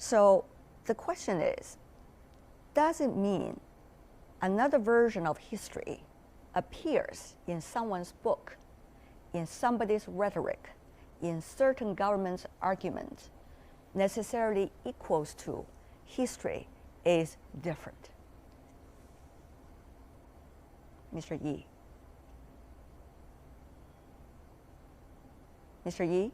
So the question is, does it mean another version of history appears in someone's book, in somebody's rhetoric, in certain government's argument, necessarily equals to history is different? Mr. Yi. Mr. Yi?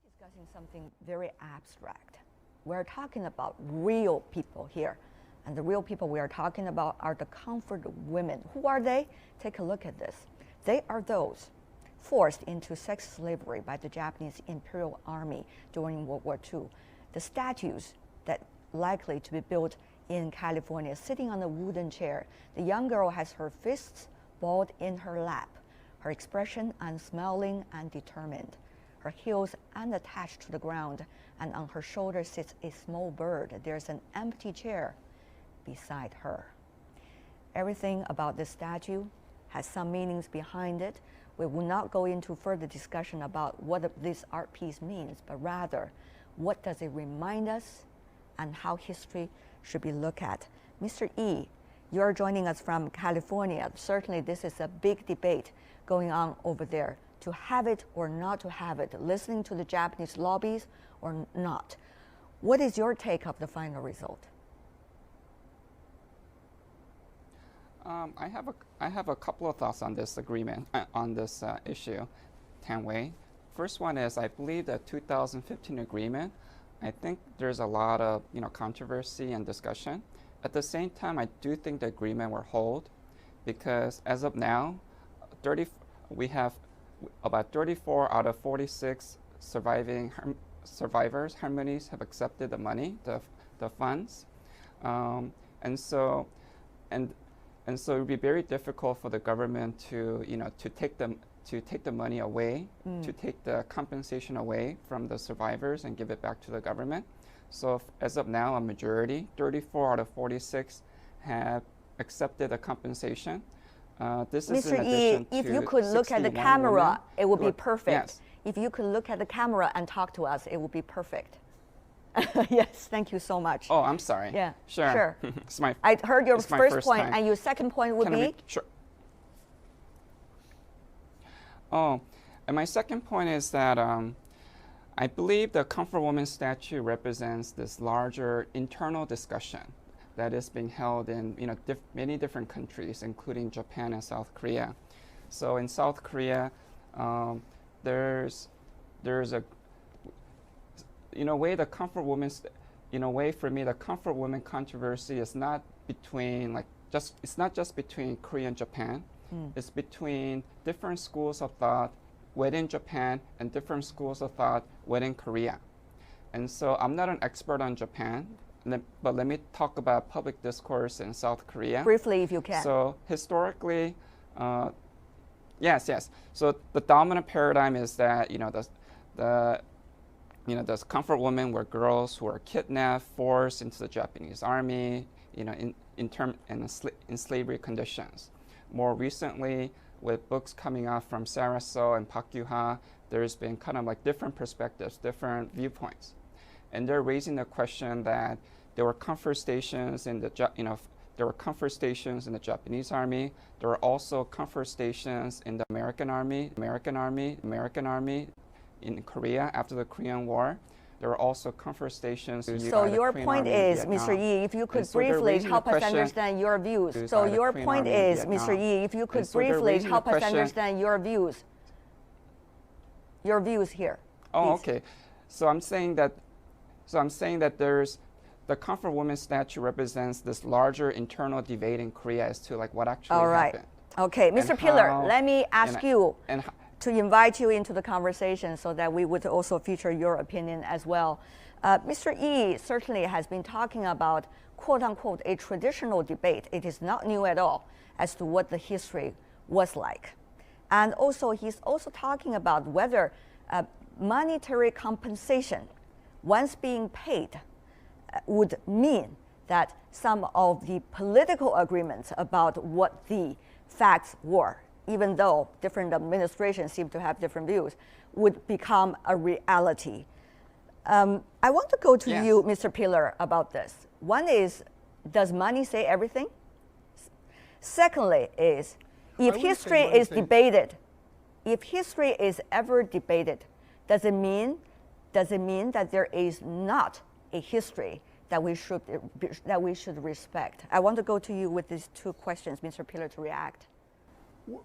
Discussing something very abstract. We're talking about real people here. And the real people we are talking about are the comfort women. Who are they? Take a look at this. They are those forced into sex slavery by the Japanese Imperial Army during World War II. The statues that likely to be built in California, sitting on a wooden chair. The young girl has her fists balled in her lap, her expression unsmiling and determined, her heels unattached to the ground, and on her shoulder sits a small bird. There's an empty chair beside her. Everything about this statue has some meanings behind it. We will not go into further discussion about what this art piece means, but rather, what does it remind us and how history should be looked at. Mr. Yi, you're joining us from California. Certainly this is a big debate going on over there, to have it or not to have it, listening to the Japanese lobbies or not. What is your take of the final result? I have a couple of thoughts on this agreement, on this issue, Tanwei. First one is, I believe the 2015 agreement, I think there's a lot of controversy and discussion. At the same time, I do think the agreement will hold, because as of now, we have about 34 out of 46 survivors, harmonies, have accepted the money, the funds, and so it would be very difficult for the government to take the money away, to take the compensation away from the survivors and give it back to the government. So as of now, a majority, 34 out of 46, have accepted the compensation. This is in addition Mr. Yi, if to you could look at the camera, women, it would be perfect. Yes. If you could look at the camera and talk to us, it would be perfect. Yes, thank you so much. Oh, I'm sorry. Yeah, sure. I heard your first point, time. and your second point would be? Sure. Oh, and my second point is that I believe the Comfort Woman statue represents this larger internal discussion that is being held in many different countries, including Japan and South Korea. So in South Korea, there's a in a way the Comfort Woman, for me, the Comfort Woman controversy is not between it's not just between Korea and Japan. It's between different schools of thought within Japan and different schools of thought within Korea. And so I'm not an expert on Japan, but let me talk about public discourse in South Korea. Briefly, if you can. So historically, yes. So the dominant paradigm is that the comfort women were girls who were kidnapped, forced into the Japanese army, in slavery conditions. More recently, with books coming out from Sarah So and Park Yu-ha, there's been kind of like different perspectives, different viewpoints, and they're raising the question that there were comfort stations in the Japanese army. There were also comfort stations in the American army in Korea after the Korean War. There were also comfort stations. So your point is, Mr. Yi, if you could briefly help us understand your views. So your point is, Mr. Yi, if you could briefly help us understand your views. Your views here. Oh, okay. So I'm saying that there's the Comfort Woman statue represents this larger internal debate in Korea as to what actually happened. Okay, Mr. Pillar, let me ask you to invite you into the conversation so that we would also feature your opinion as well. Mr. Yi certainly has been talking about, quote unquote, a traditional debate. It is not new at all as to what the history was like. And also, he's also talking about whether monetary compensation, once being paid, would mean that some of the political agreements about what the facts were even though different administrations seem to have different views, would become a reality. I want to go to you, Mr. Pillar, about this. One is, does money say everything? Secondly is, if history is debated, if history is ever debated, does it mean that there is not a history that we should respect? I want to go to you with these two questions, Mr. Pillar, to react.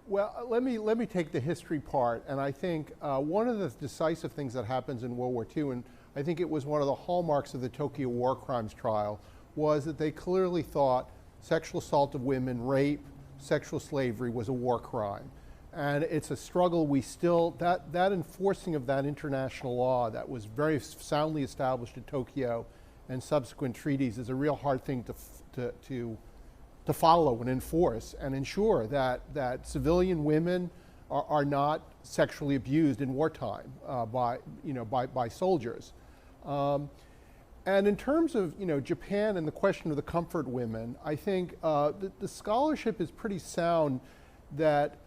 Well, let me take the history part, and I think one of the decisive things that happens in World War II, and I think it was one of the hallmarks of the Tokyo War Crimes trial, was that they clearly thought sexual assault of women, rape, sexual slavery was a war crime. And it's a struggle we still, that enforcing of that international law that was very soundly established in Tokyo and subsequent treaties is a real hard thing to follow and enforce and ensure that civilian women are not sexually abused in wartime by soldiers. And in terms of Japan and the question of the comfort women, I think the scholarship is pretty sound that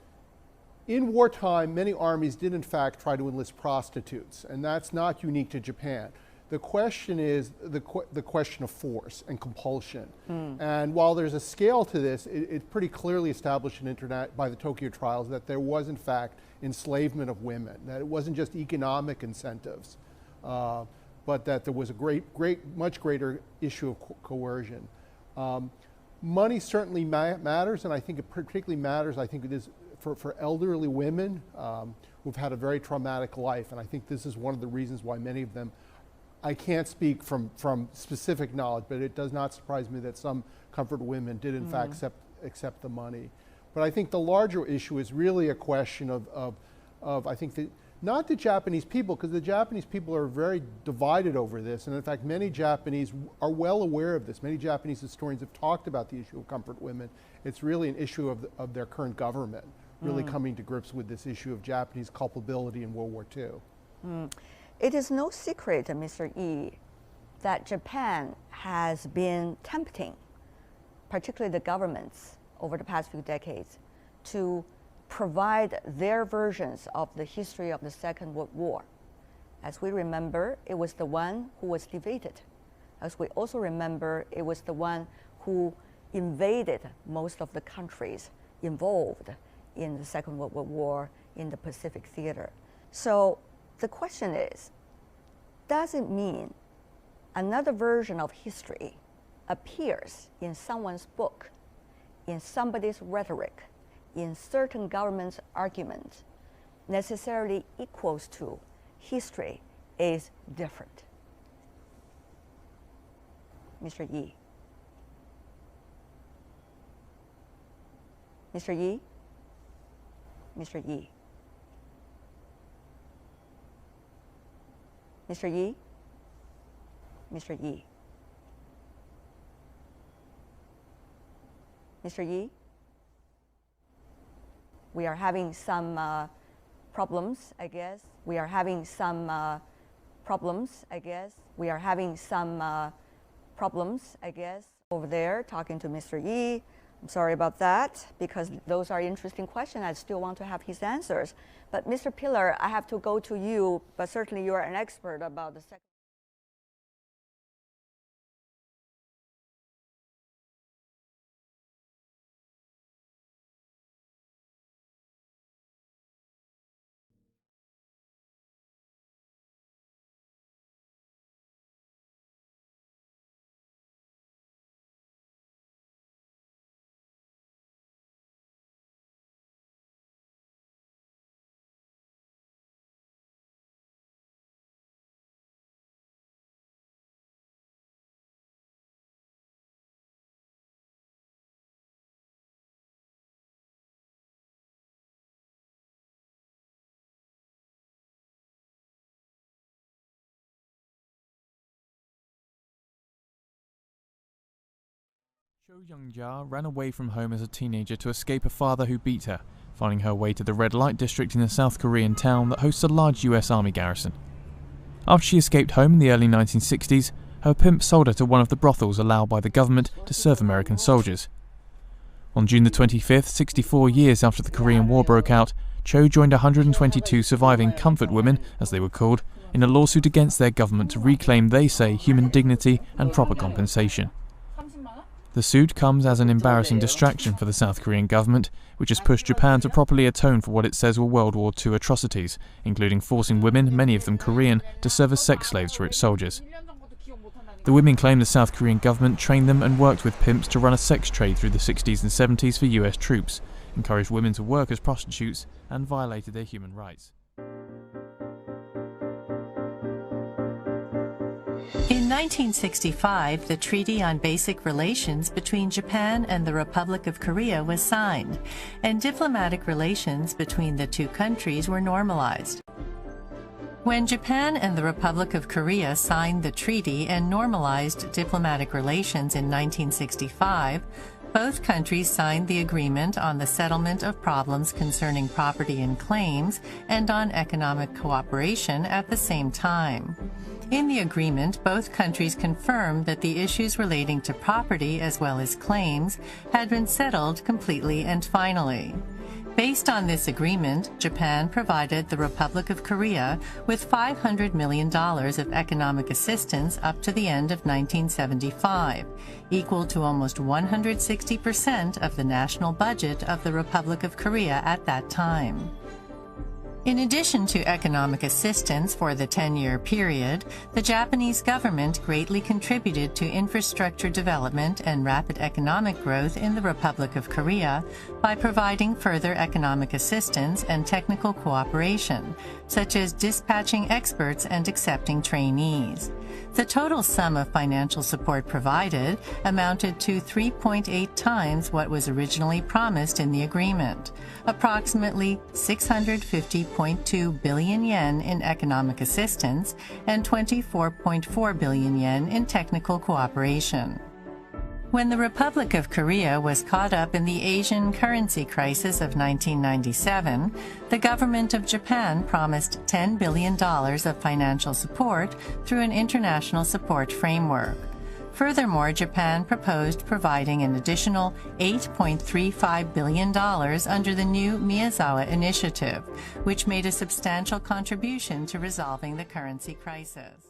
in wartime, many armies did in fact try to enlist prostitutes, and that's not unique to Japan. The question is the question of force and compulsion. And while there's a scale to this, it's pretty clearly established by the Tokyo trials that there was in fact enslavement of women, that it wasn't just economic incentives, but that there was a much greater issue of coercion. Money certainly matters, and I think it particularly matters, I think it is for elderly women who've had a very traumatic life, and I think this is one of the reasons why many of them, I can't speak from specific knowledge, but it does not surprise me that some comfort women did in fact accept the money. But I think the larger issue is really a question of I think, not the Japanese people, because the Japanese people are very divided over this, and in fact many Japanese are well aware of this. Many Japanese historians have talked about the issue of comfort women. It's really an issue of their current government, really coming to grips with this issue of Japanese culpability in World War II. It is no secret, Mr. Yi, that Japan has been tempting, particularly the governments over the past few decades, to provide their versions of the history of the Second World War. As we remember, it was the one who was defeated. As we also remember, it was the one who invaded most of the countries involved in the Second World War in the Pacific theater. So the question is, does it mean another version of history appears in someone's book, in somebody's rhetoric, in certain government's argument, necessarily equals to history is different? Mr. Yi. Mr. Yi? Mr. Yi. Mr. Yi? Mr. Yi? Mr. Yi? We are having some problems, I guess. We are having some problems, I guess. We are having some problems, I guess. Over there, talking to Mr. Yi. I'm sorry about that, because those are interesting questions. I still want to have his answers. But Mr. Pillar, I have to go to you, but certainly you are an expert about the second. Cho Young-ja ran away from home as a teenager to escape a father who beat her, finding her way to the red light district in a South Korean town that hosts a large US Army garrison. After she escaped home in the early 1960s, her pimp sold her to one of the brothels allowed by the government to serve American soldiers. On June the 25th, 64 years after the Korean War broke out, Cho joined 122 surviving comfort women, as they were called, in a lawsuit against their government to reclaim, they say, human dignity and proper compensation. The suit comes as an embarrassing distraction for the South Korean government, which has pushed Japan to properly atone for what it says were World War II atrocities, including forcing women, many of them Korean, to serve as sex slaves for its soldiers. The women claim the South Korean government trained them and worked with pimps to run a sex trade through the 60s and 70s for US troops, encouraged women to work as prostitutes, and violated their human rights. In 1965, the Treaty on Basic Relations between Japan and the Republic of Korea was signed, and diplomatic relations between the two countries were normalized. When Japan and the Republic of Korea signed the treaty and normalized diplomatic relations in 1965, both countries signed the agreement on the settlement of problems concerning property and claims and on economic cooperation at the same time. In the agreement, both countries confirmed that the issues relating to property as well as claims had been settled completely and finally. Based on this agreement, Japan provided the Republic of Korea with $500 million of economic assistance up to the end of 1975, equal to almost 160% of the national budget of the Republic of Korea at that time. In addition to economic assistance for the 10-year period, the Japanese government greatly contributed to infrastructure development and rapid economic growth in the Republic of Korea by providing further economic assistance and technical cooperation, such as dispatching experts and accepting trainees. The total sum of financial support provided amounted to 3.8 times what was originally promised in the agreement, approximately 650.2 billion yen in economic assistance and 24.4 billion yen in technical cooperation. When the Republic of Korea was caught up in the Asian currency crisis of 1997, the government of Japan promised $10 billion of financial support through an international support framework. Furthermore, Japan proposed providing an additional $8.35 billion under the new Miyazawa Initiative, which made a substantial contribution to resolving the currency crisis.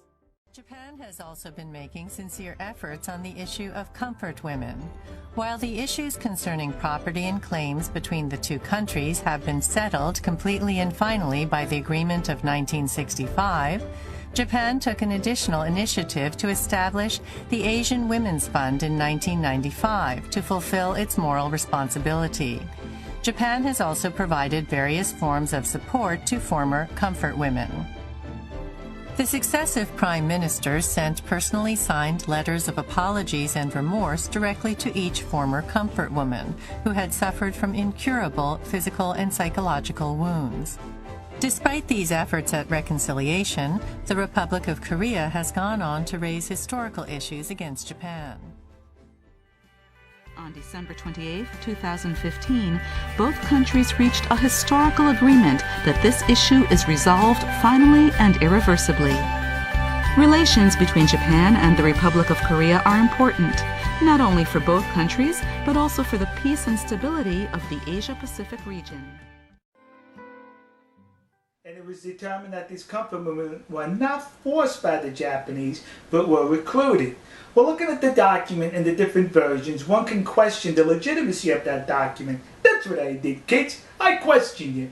Japan has also been making sincere efforts on the issue of comfort women. While the issues concerning property and claims between the two countries have been settled completely and finally by the agreement of 1965, Japan took an additional initiative to establish the Asian Women's Fund in 1995 to fulfill its moral responsibility. Japan has also provided various forms of support to former comfort women. The successive prime ministers sent personally signed letters of apologies and remorse directly to each former comfort woman who had suffered from incurable physical and psychological wounds. Despite these efforts at reconciliation, the Republic of Korea has gone on to raise historical issues against Japan. On December 28, 2015, both countries reached a historical agreement that this issue is resolved finally and irreversibly. Relations between Japan and the Republic of Korea are important, not only for both countries, but also for the peace and stability of the Asia-Pacific region. And it was determined that these comfort women were not forced by the Japanese, but were recruited. Well, looking at the document and the different versions, one can question the legitimacy of that document. That's what I did, kids. I questioned it.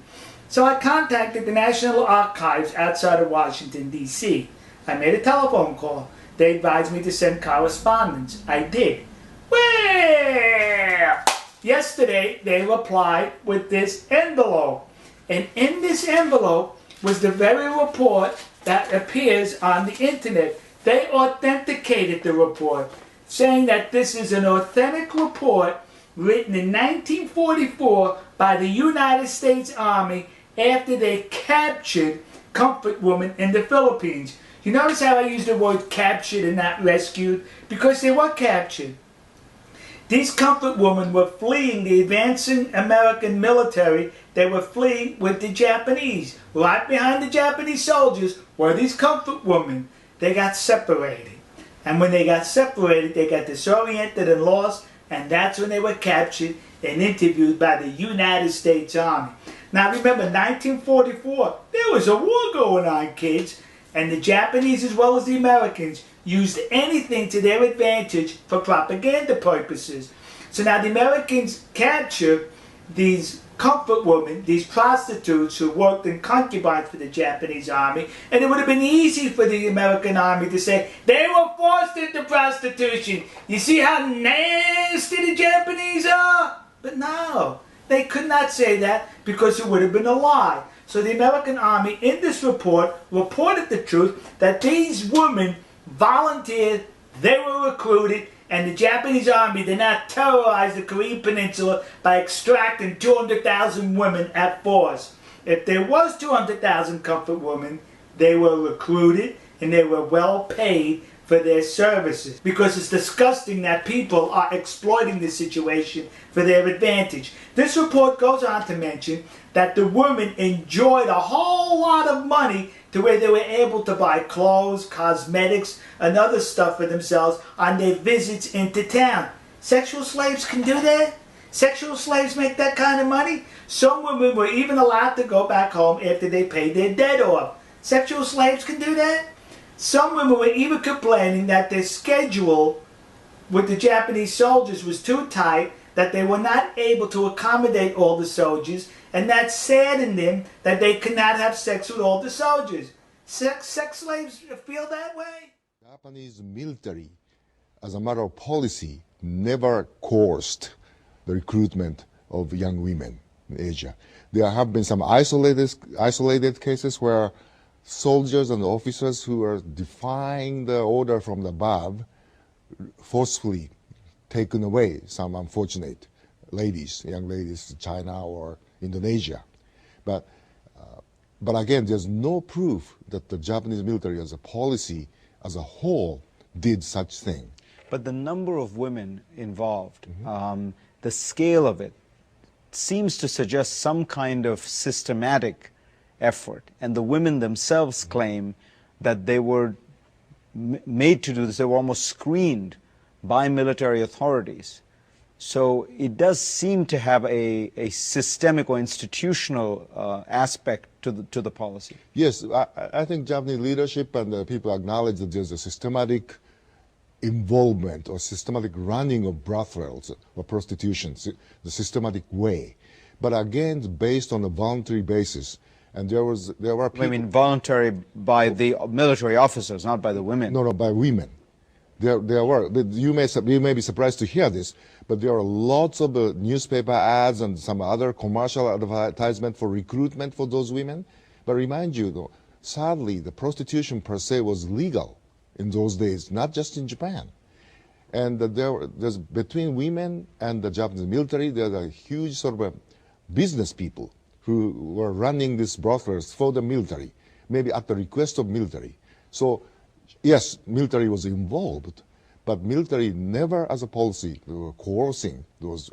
So I contacted the National Archives outside of Washington, D.C. I made a telephone call. They advised me to send correspondence. I did. Well, yesterday they replied with this envelope. And in this envelope was the very report that appears on the internet. They authenticated the report, saying that this is an authentic report written in 1944 by the United States Army after they captured comfort women in the Philippines. You notice how I use the word captured and not rescued? Because they were captured. These comfort women were fleeing the advancing American military. They were fleeing with the Japanese. Right behind the Japanese soldiers were these comfort women. They got separated. And when they got separated, they got disoriented and lost, and that's when they were captured and interviewed by the United States Army. Now remember, 1944, there was a war going on, kids, and the Japanese as well as the Americans used anything to their advantage for propaganda purposes. So now the Americans captured these comfort women, these prostitutes who worked in concubines for the Japanese army, and it would have been easy for the American army to say, they were forced into prostitution. You see how nasty the Japanese are? But no, they could not say that because it would have been a lie. So the American army in this report reported the truth that these women volunteered, they were recruited, and the Japanese army did not terrorize the Korean Peninsula by extracting 200,000 women at force. If there was 200,000 comfort women, they were recruited and they were well paid for their services, because it's disgusting that people are exploiting the situation for their advantage. This report goes on to mention that the women enjoyed a whole lot of money to where they were able to buy clothes, cosmetics, and other stuff for themselves on their visits into town. Sexual slaves can do that? Sexual slaves make that kind of money? Some women were even allowed to go back home after they paid their debt off. Sexual slaves can do that? Some women were even complaining that their schedule with the Japanese soldiers was too tight, that they were not able to accommodate all the soldiers, and that saddened them that they could not have sex with all the soldiers. Sex slaves feel that way? Japanese military, as a matter of policy, never coerced the recruitment of young women in Asia. There have been some isolated cases where soldiers and officers who are defying the order from above forcefully taken away some unfortunate ladies, young ladies to China or Indonesia. But again, there's no proof that the Japanese military as a policy as a whole did such thing. But the number of women involved, the scale of it, seems to suggest some kind of systematic effort. And the women themselves claim that they were made to do this. They were almost screened by military authorities. So it does seem to have a systemic or institutional aspect to the policy. Yes, I think Japanese leadership and the people acknowledge that there's a systematic involvement or systematic running of brothels or prostitution, the systematic way. But again, based on a voluntary basis. And there were people... I mean voluntary by the military officers, not by the women. No, by women. There were. You may be surprised to hear this, but there are lots of newspaper ads and some other commercial advertisement for recruitment for those women. But remind you, though, sadly, the prostitution per se was legal in those days, not just in Japan. And there's between women and the Japanese military, there's a huge sort of business people who were running these brothels for the military, maybe at the request of military. So, yes, military was involved, but military never, as a policy, were coercing those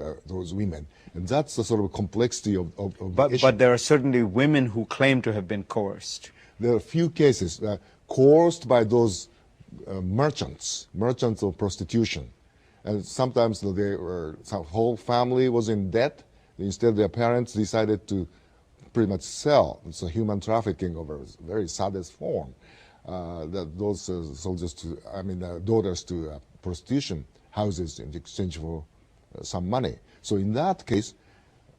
women, and that's the sort of complexity of the issue. But there are certainly women who claim to have been coerced. There are a few cases coerced by those merchants of prostitution, and sometimes some whole family was in debt. Instead, their parents decided to pretty much sell. It's a human trafficking of a very saddest form. Those soldiers daughters to prostitution houses in exchange for some money. So in that case,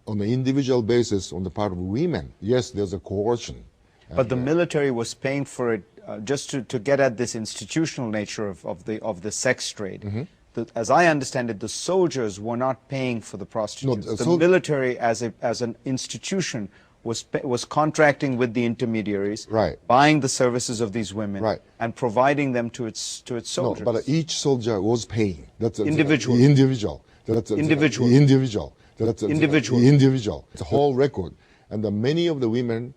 on the individual basis, on the part of women, yes, there's a coercion. But the military was paying for it just to get at this institutional nature of the sex trade. As I understand it, the soldiers were not paying for the prostitutes. No, the military, as an institution, was contracting with the intermediaries, buying the services of these women, and providing them to its soldiers. No, but each soldier was paying. That's individual. The individual. That's individual. The individual. That's individual. The individual. It's a whole record. And many of the women,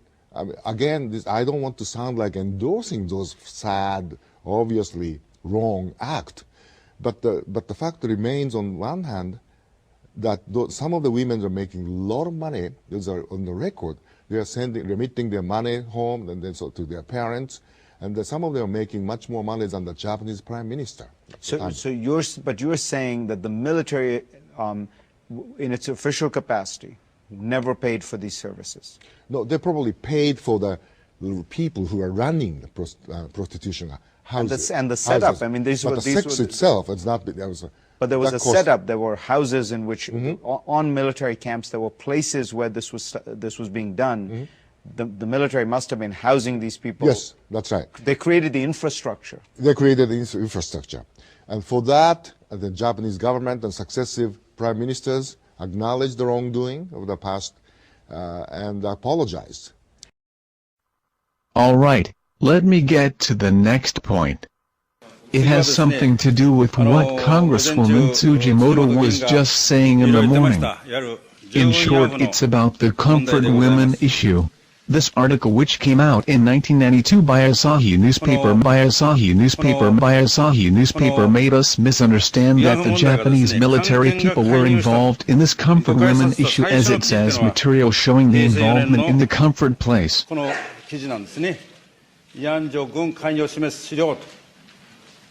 again, I don't want to sound like endorsing those sad, obviously wrong act, but the fact remains, on one hand, that some of the women are making a lot of money. Those are on the record. They are remitting their money home and then to their parents, and some of them are making much more money than the Japanese prime minister. So you're saying that the military in its official capacity, never paid for these services. No, they probably paid for the people who are running the prostitution houses. And the setup. Houses. I mean, these but were the these sex were, itself, it's not. There was but there was a cost. setup. There were houses in which, on military camps, there were places where this was being done. The military must have been housing these people. Yes, that's right. They created the infrastructure. They created the infrastructure. And for that, the Japanese government and successive prime ministers acknowledged the wrongdoing of the past and apologized. All right, let me get to the next point. It has something to do with what Congresswoman Tsujimoto was just saying in the morning. In short, it's about the comfort women issue. This article, which came out in 1992 by Asahi newspaper, made us misunderstand that the Japanese military people were involved in this comfort women issue, as it says material showing the involvement in the comfort place.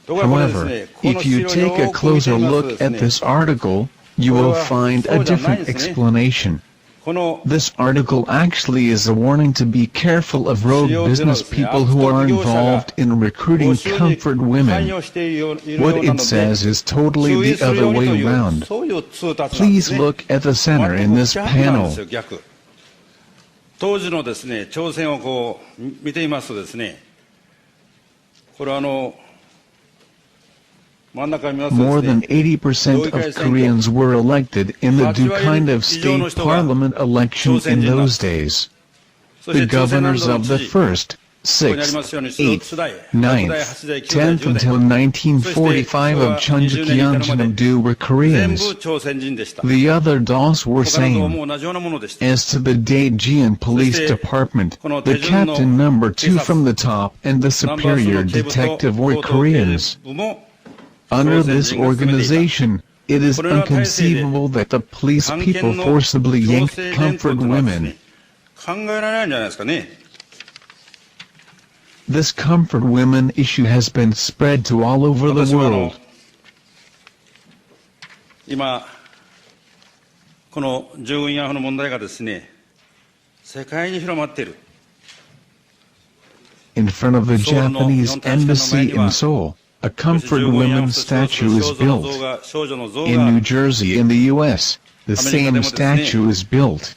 However, if you take a closer look at this article, you will find a different explanation. This article actually is a warning to be careful of rogue business people who are involved in recruiting comfort women. What it says is totally the other way around. Please look at the center in this panel. 当時のですね、朝鮮をこう見ていますとですね、これMore than 80% of Koreans were elected in the due kind of state parliament election in those days. The governors of the 1st, 6th, 8th, 9th, 10th until 1945 of Chunjik-Yeonjin-do were Koreans. The other DOS were same. As to the Daejeon Police Department, the captain number 2 from the top and the superior detective were Koreans. Under this organization, it is inconceivable that the police people forcibly yanked comfort women. This comfort women issue has been spread to all over the world. 今この従軍慰安婦の問題がですね、世界に広まっている。In front of the Japanese embassy in Seoul, a comfort women statue is built. In New Jersey in the U.S., the same statue is built.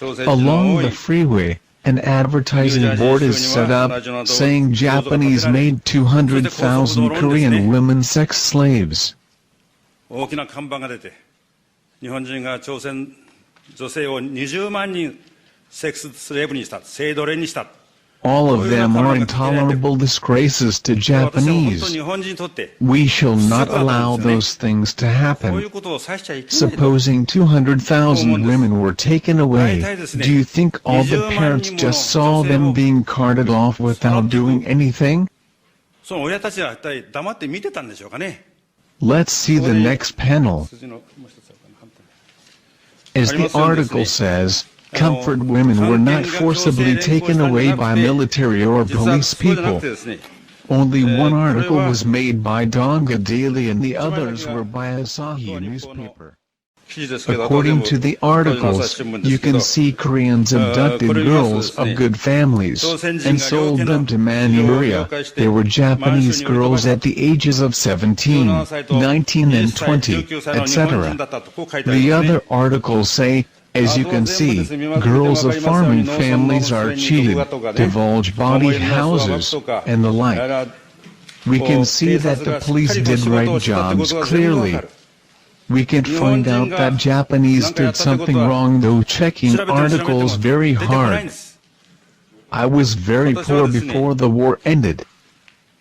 Along the freeway, an advertising board is set up, saying Japanese made 200,000 Korean women sex slaves. 大きな看板が出て、日本人が朝鮮女性を20万人セックススレーブにした、性奴隷にした。 All of them are intolerable disgraces to Japanese. We shall not allow those things to happen. Supposing 200,000 women were taken away, do you think all the parents just saw them being carted off without doing anything? Let's see the next panel. As the article says, comfort women were not forcibly taken away by military or police people. Only one article was made by Donga Daily and the others were by Asahi newspaper. According to the articles, you can see Koreans abducted girls of good families and sold them to manipulator. They were Japanese girls at the ages of 17, 19 and 20, etc. The other articles say, as you can see, girls of farming families are cheated, divulge body houses, and the like. We can see that the police did right jobs clearly. We can find out that Japanese did something wrong though checking articles very hard. I was very poor before the war ended.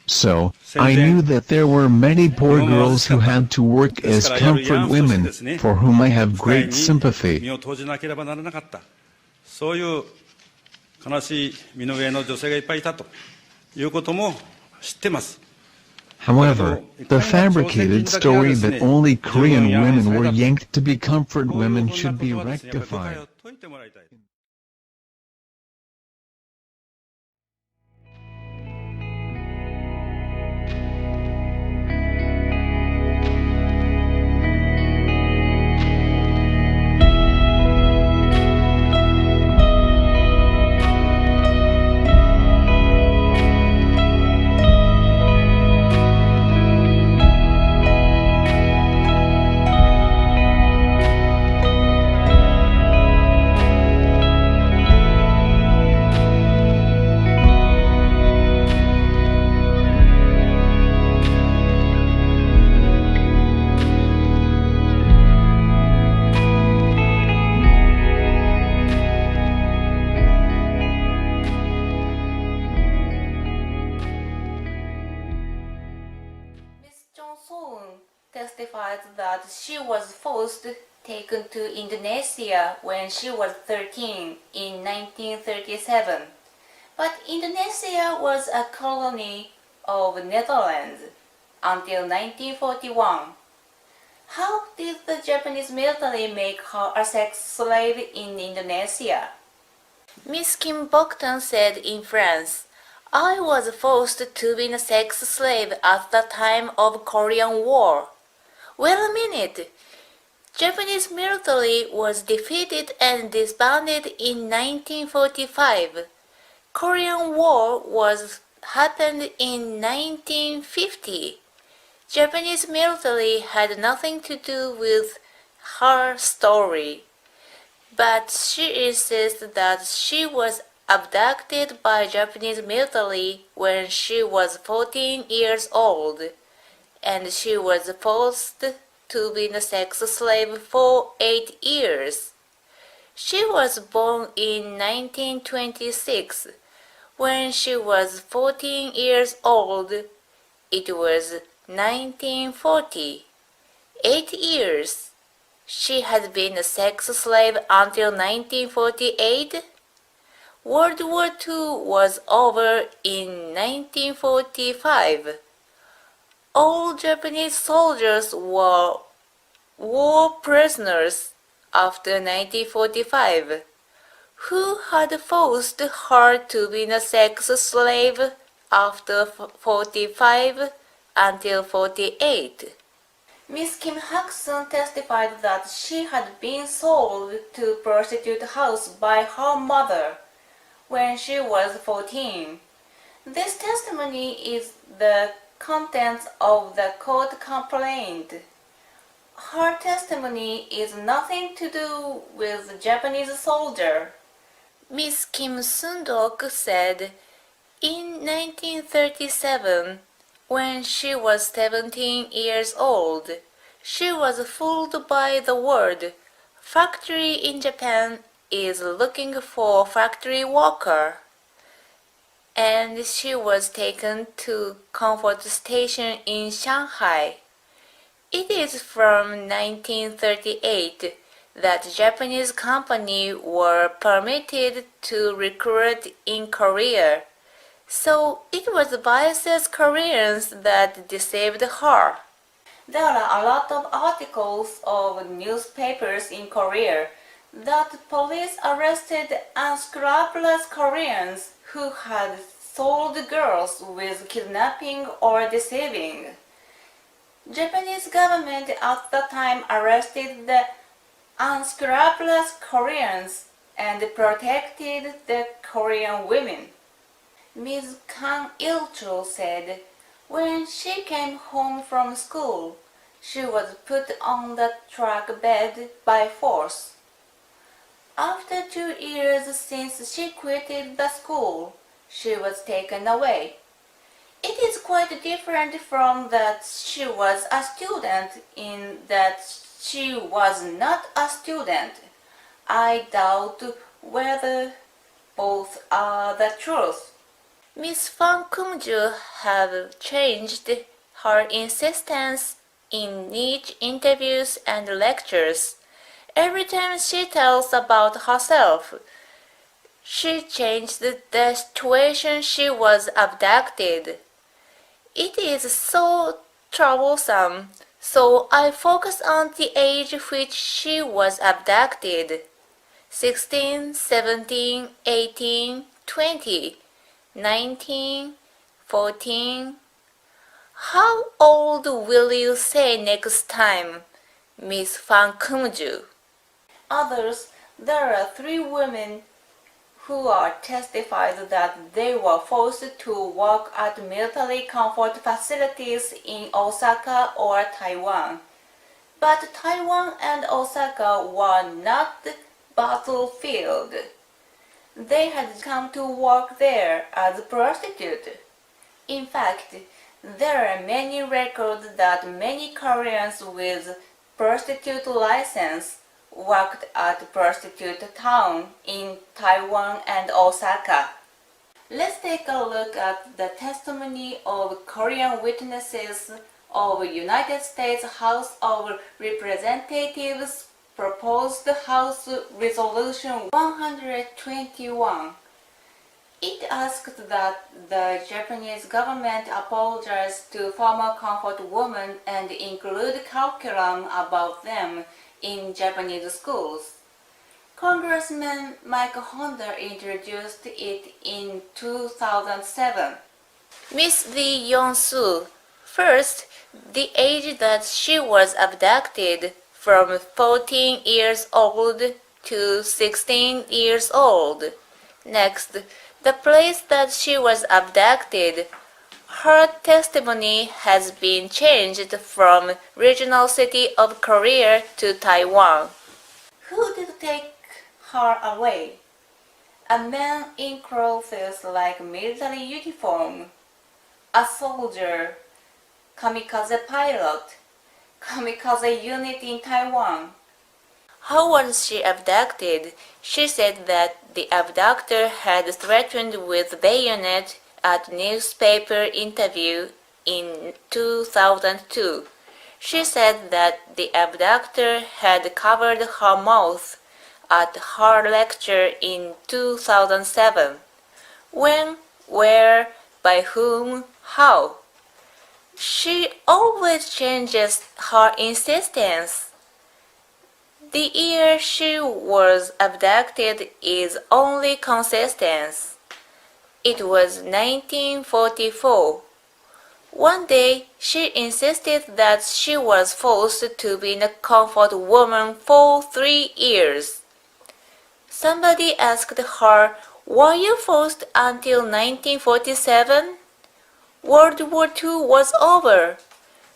So, I knew that there were many poor girls who had to work as comfort women, for whom I have great sympathy. However, the fabricated story that only Korean women were yanked to be comfort women should be rectified. testified that she was first taken to Indonesia when she was 13 in 1937. But Indonesia was a colony of Netherlands until 1941. How did the Japanese military make her a sex slave in Indonesia? Miss Kim Boktan said in France, "I was forced to be a sex slave at the time of Korean War." Wait a minute! Japanese military was defeated and disbanded in 1945. Korean War happened in 1950. Japanese military had nothing to do with her story. But she insists that she was abducted by Japanese military when she was 14 years old, and she was forced to be a sex slave for 8 years. She was born in 1926. When she was 14 years old, it was 1940. 8 years. She had been a sex slave until 1948. World War II was over in 1945. All Japanese soldiers were war prisoners after 1945. Who had forced her to be a sex slave after 45 until 48? Miss Kim Hak-sun testified that she had been sold to prostitute house by her mother when she was 14. This testimony is the contents of the court complaint. Her testimony is nothing to do with the Japanese soldier. Miss Kim Sundok said, in 1937, when she was 17 years old, she was fooled by the word "factory in Japan is looking for factory worker," and she was taken to Comfort Station in Shanghai. It is from 1938 that Japanese companies were permitted to recruit in Korea. So it was biased Koreans that deceived her. There are a lot of articles of newspapers in Korea that police arrested unscrupulous Koreans who had sold girls with kidnapping or deceiving. Japanese government at the time arrested the unscrupulous Koreans and protected the Korean women. Ms. Kang Il-chul said, when she came home from school, she was put on the truck bed by force. After 2 years since she quitted the school, she was taken away. It is quite different from that she was a student in that she was not a student. I doubt whether both are the truth. Miss Fan Kumju have changed her insistence in each interviews and lectures. Every time she tells about herself, she changed the situation she was abducted. It is so troublesome, so I focus on the age which she was abducted. 16, 17, 18, 20, 19, 14. How old will you say next time, Miss Fan Kumju? Others, there are 3 women who are testified that they were forced to work at military comfort facilities in Osaka or Taiwan. But Taiwan and Osaka were not the battlefield. They had come to work there as prostitutes. In fact, there are many records that many Koreans with prostitute license worked at prostitute town in Taiwan and Osaka. Let's take a look at the testimony of Korean witnesses of United States House of Representatives proposed House Resolution 121. It asked that the Japanese government apologize to former comfort women and include curriculum about them in Japanese schools. Congressman Mike Honda introduced it in 2007. Miss Lee Yong-soo, first, the age that she was abducted from 14 years old to 16 years old. Next, the place that she was abducted. Her testimony has been changed from regional city of Korea to Taiwan. Who did take her away? A man in clothes like military uniform, a soldier, kamikaze pilot, kamikaze unit in Taiwan. How was she abducted? She said that the abductor had threatened with bayonet at newspaper interview in 2002. She said that the abductor had covered her mouth at her lecture in 2007. When, where, by whom, how? She always changes her insistence. The year she was abducted is only consistent. It was 1944. One day, she insisted that she was forced to be a comfort woman for 3 years. Somebody asked her, "Were you forced until 1947? World War II was over."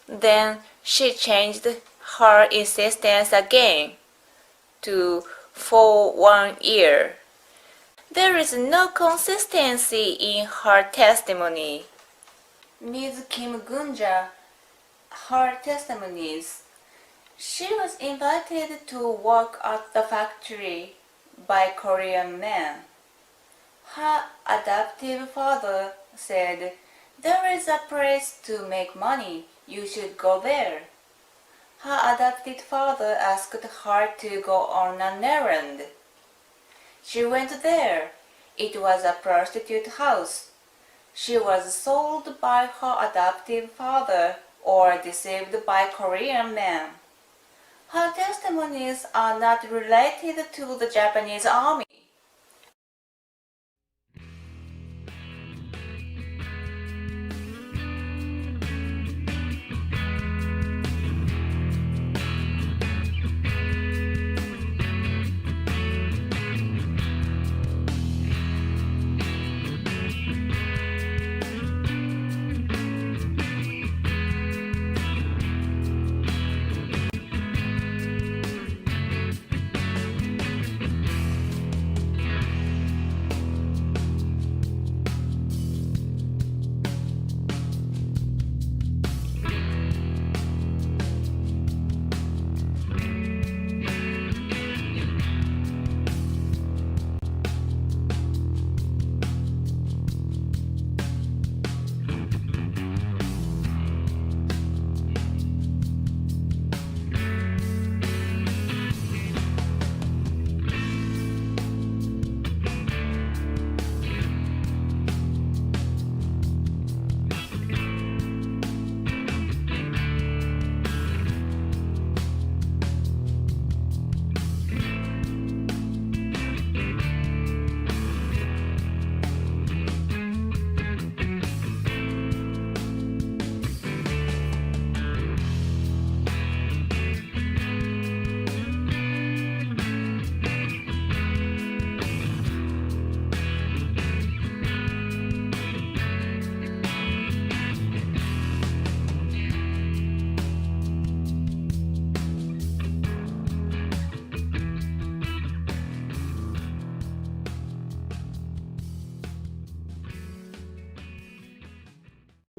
Then she changed her insistence again for 1 year. There is no consistency in her testimony. Ms. Kim Gunja, her testimonies. She was invited to work at the factory by Korean men. Her adoptive father said, "There is a place to make money. You should go there." Her adopted father asked her to go on an errand. She went there. It was a prostitute house. She was sold by her adoptive father or deceived by Korean men. Her testimonies are not related to the Japanese army.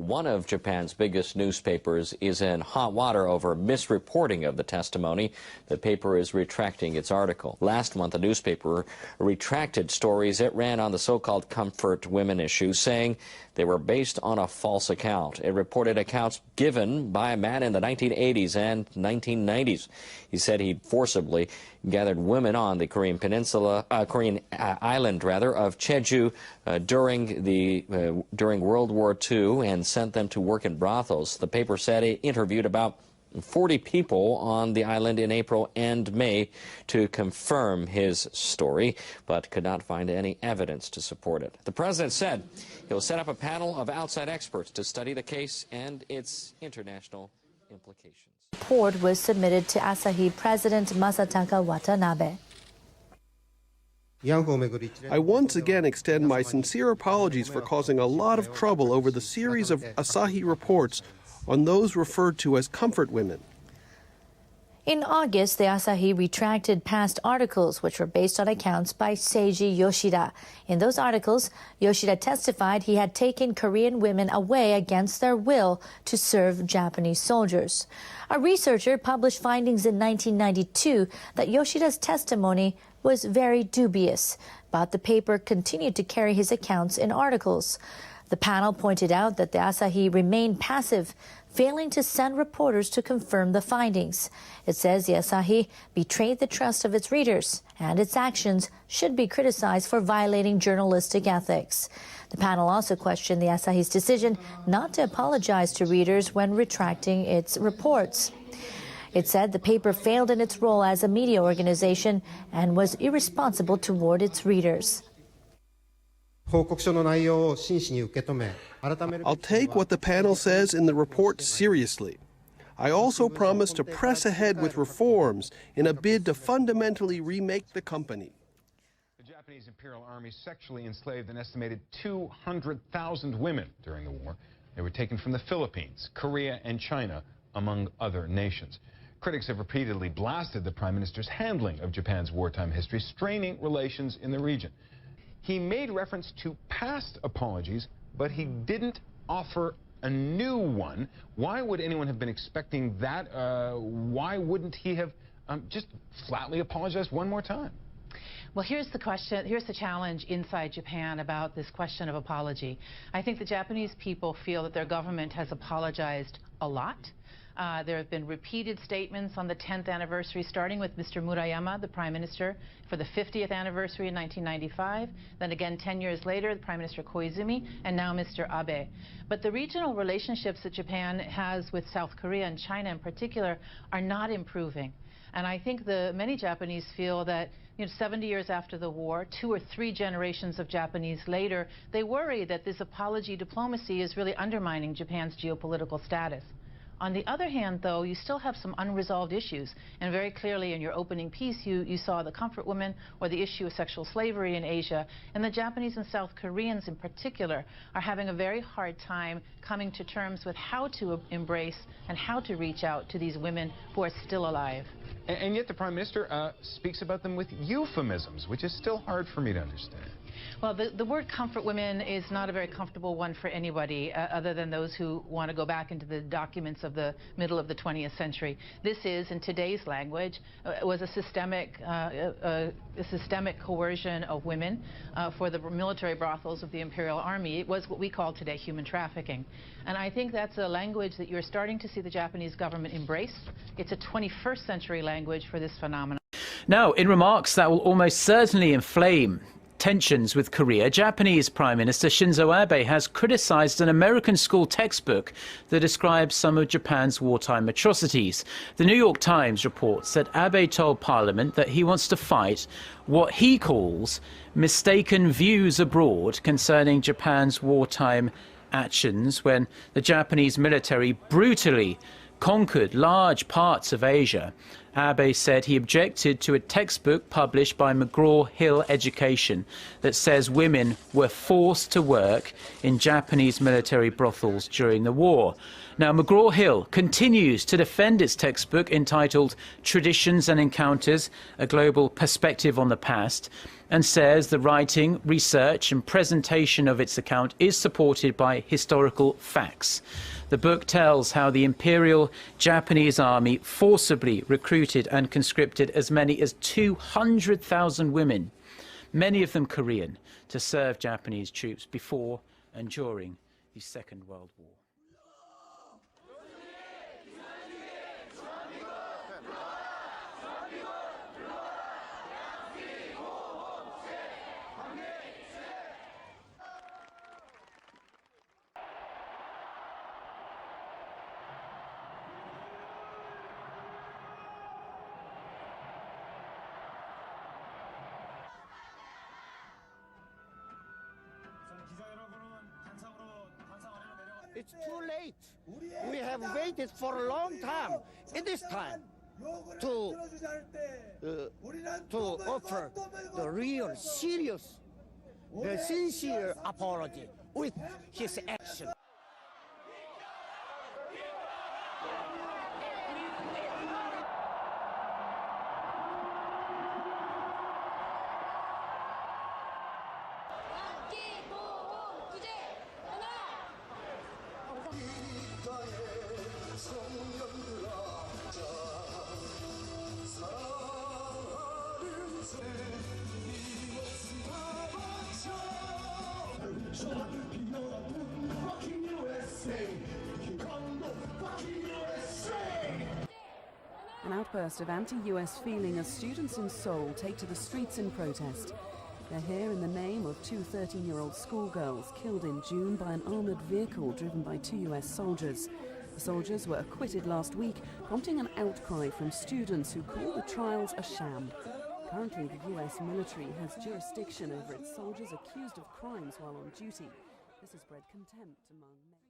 one of Japan's biggest newspapers is in hot water over misreporting of the testimony. The paper is retracting its article. Last month, the newspaper retracted stories it ran on the so-called comfort women issue, saying they were based on a false account. It reported accounts given by a man in the 1980s and 1990s. He said he'd forcibly gathered women on the Korean island of Jeju during World War II and sent them to work in brothels. The paper said it interviewed about 40 people on the island in April and May to confirm his story, but could not find any evidence to support it. The president said he'll set up a panel of outside experts to study the case and its international implications. The report was submitted to Asahi President Masataka Watanabe. I once again extend my sincere apologies for causing a lot of trouble over the series of Asahi reports on those referred to as comfort women. In August, the Asahi retracted past articles which were based on accounts by Seiji Yoshida. In those articles, Yoshida testified he had taken Korean women away against their will to serve Japanese soldiers. A researcher published findings in 1992 that Yoshida's testimony was very dubious, but the paper continued to carry his accounts in articles. The panel pointed out that the Asahi remained passive, failing to send reporters to confirm the findings. It says the Asahi betrayed the trust of its readers, and its actions should be criticized for violating journalistic ethics. The panel also questioned the Asahi's decision not to apologize to readers when retracting its reports. It said the paper failed in its role as a media organization and was irresponsible toward its readers. I'll take what the panel says in the report seriously. I also promise to press ahead with reforms in a bid to fundamentally remake the company. The Japanese Imperial Army sexually enslaved an estimated 200,000 women during the war. They were taken from the Philippines, Korea, and China, among other nations. Critics have repeatedly blasted the Prime Minister's handling of Japan's wartime history, straining relations in the region. He made reference to past apologies, but he didn't offer a new one. Why would anyone have been expecting that? Why wouldn't he have just flatly apologized one more time? Well, here's the question, here's the challenge inside Japan about this question of apology. I think the Japanese people feel that their government has apologized a lot. There have been repeated statements on the 10th anniversary, starting with Mr. Murayama, the Prime Minister, for the 50th anniversary in 1995, then again 10 years later, the Prime Minister Koizumi, and now Mr. Abe. But the regional relationships that Japan has with South Korea and China in particular are not improving. And I think many Japanese feel that 70 years after the war, 2 or 3 generations of Japanese later, they worry that this apology diplomacy is really undermining Japan's geopolitical status. On the other hand, though, you still have some unresolved issues. And very clearly in your opening piece, you saw the comfort women or the issue of sexual slavery in Asia. And the Japanese and South Koreans in particular are having a very hard time coming to terms with how to embrace and how to reach out to these women who are still alive. And yet the Prime Minister speaks about them with euphemisms, which is still hard for me to understand. Well, the word comfort women is not a very comfortable one for anybody other than those who want to go back into the documents of the middle of the 20th century. This is, in today's language, was a systemic coercion of women for the military brothels of the Imperial Army. It was what we call today human trafficking. And I think that's a language that you're starting to see the Japanese government embrace. It's a 21st century language for this phenomenon. Now, in remarks that will almost certainly inflame tensions with Korea, Japanese Prime Minister Shinzo Abe has criticized an American school textbook that describes some of Japan's wartime atrocities. The New York Times reports that Abe told Parliament that he wants to fight what he calls mistaken views abroad concerning Japan's wartime actions when the Japanese military brutally conquered large parts of Asia. Abe said he objected to a textbook published by McGraw-Hill Education that says women were forced to work in Japanese military brothels during the war. Now, McGraw-Hill continues to defend its textbook entitled Traditions and Encounters, A Global Perspective on the Past. and says the writing, research and presentation of its account is supported by historical facts. The book tells how the Imperial Japanese Army forcibly recruited and conscripted as many as 200,000 women, many of them Korean, to serve Japanese troops before and during the Second World War. It's too late. We have waited for a long time. It is time to offer the real, serious, the sincere apology with his action. An outburst of anti-US feeling as students in Seoul take to the streets in protest. They're here in the name of two 13-year-old schoolgirls killed in June by an armoured vehicle driven by 2 US soldiers. The soldiers were acquitted last week, prompting an outcry from students who call the trials a sham. Currently, the US military has jurisdiction over its soldiers accused of crimes while on duty. This has bred contempt among many.